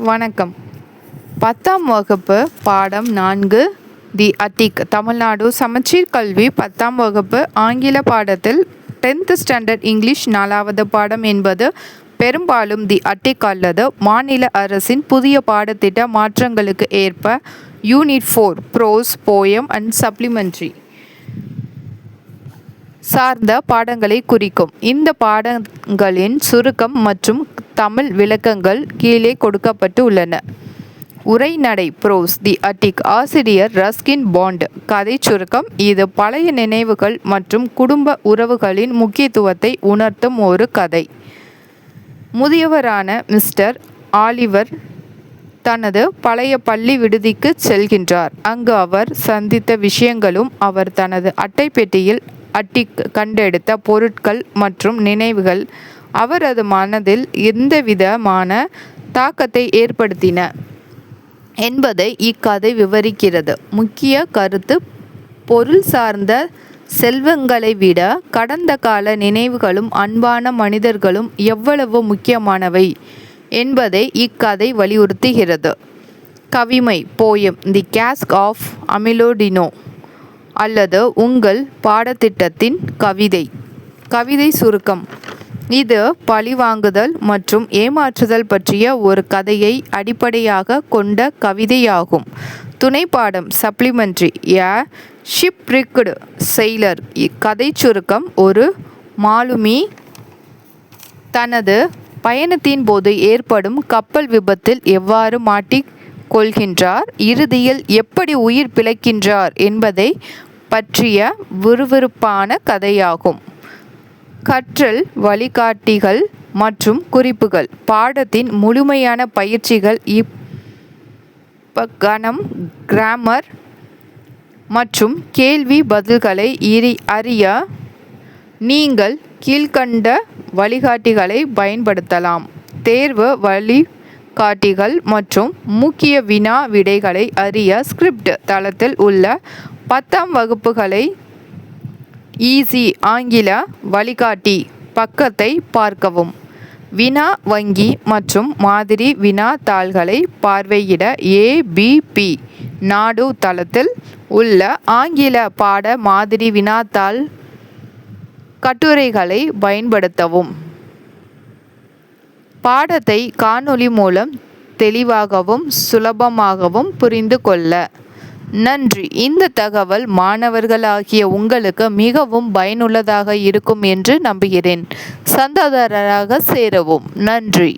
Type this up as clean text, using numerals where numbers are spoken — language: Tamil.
வணக்கம். 10ஆம் வகுப்பு பாடம் 4 தி அட்டிக் தமிழ்நாடு சமச்சீர் கல்வி 10ஆம் வகுப்பு ஆங்கில பாடத்தில் 10th ஸ்டாண்டர்ட் இங்கிலீஷ் 4வது பாடம் என்பது பெரும்பாலும் தி அட்டிக் அல்லது மாநில அரசின் புதிய பாடத்திட்ட மாற்றங்களுக்கு ஏற்ப unit 4 prose poem and supplementary சார்ந்த பாடங்களை குறிக்கும். இந்த பாடங்களின் சுருக்கம் மற்றும் தமிழ் விளக்கங்கள் கீழே கொடுக்கப்பட்டு உள்ளன. உரைநடை ப்ரோஸ் தி அட்டிக் ஆசிரியர் ரஸ்கின் பாண்ட். கதை சுருக்கம். இது பழைய நினைவுகள் மற்றும் குடும்ப உறவுகளின் முக்கியத்துவத்தை உணர்த்தும் ஒரு கதை. முதியவரான மிஸ்டர் ஆலிவர் தனது பழைய பள்ளி விடுதிக்கு செல்கின்றார். அங்கு அவர் சந்தித்த விஷயங்களும் அவர் தனது அட்டை பெட்டியில் அட்டிக் கண்டெடுத்த பொருட்கள் மற்றும் நினைவுகள் அவரது மனதில் எந்தவிதமான தாக்கத்தை ஏற்படுத்தின என்பதை இக்கதை விவரிக்கிறது. முக்கிய கருத்து: பொருள் சார்ந்த செல்வங்களை விட கடந்த கால நினைவுகளும் அன்பான மனிதர்களும் எவ்வளவு முக்கியமானவை என்பதை இக்கதை வலியுறுத்துகிறது. கவிமை போயம் தி கேஸ்க் ஆஃப் அமிலோடினோ அல்லது உங்கள் பாடத்திட்டத்தின் கவிதை. கவிதை சுருக்கம். இது பழிவாங்குதல் மற்றும் ஏமாற்றுதல் பற்றிய ஒரு கதையை அடிப்படையாக கொண்ட கவிதையாகும். துணைப்பாடம் சப்ளிமெண்ட்ரி எ ஷிப்ரிக்டு செயிலர். கதை சுருக்கம். ஒரு மாலுமி தனது பயணத்தின் போது ஏற்படும் கப்பல் விபத்தில் எவ்வாறு மாட்டிக் கொள்கின்றார், இறுதியில் எப்படி உயிர் பிழைக்கின்றார் என்பதை பற்றிய விறுவிறுப்பான கதையாகும். கற்றல் வழிகாட்டிகள் மற்றும் குறிப்புகள். பாடத்தின் முழுமையான பயிற்சிகள் இலக்கணம், கிராமர் மற்றும் கேள்வி பதில்களை அறிய நீங்கள் கீழ்க்கண்ட வழிகாட்டிகளை பயன்படுத்தலாம். தேர்வு வழிகாட்டிகள் மற்றும் முக்கிய வினா விடைகளை அறிய ஸ்கிரிப்ட் தளத்தில் உள்ள 10ஆம் வகுப்புகளை ஈஸி ஆங்கில வழிகாட்டி பக்கத்தை பார்க்கவும். வினா வங்கி மற்றும் மாதிரி வினா தாள்களை பார்வையிட ABP நாடு தளத்தில் உள்ள ஆங்கில பாட மாதிரி வினாத்தாள் கட்டுரைகளை பயன்படுத்தவும். பாடத்தை காணொளி மூலம் தெளிவாகவும் சுலபமாகவும் புரிந்து கொள்ள நன்றி. இந்த தகவல் மாணவர்களாகிய உங்களுக்கு மிகவும் பயனுள்ளதாக இருக்கும் என்று நம்புகிறேன். சந்தாதாரராக சேரவும். நன்றி.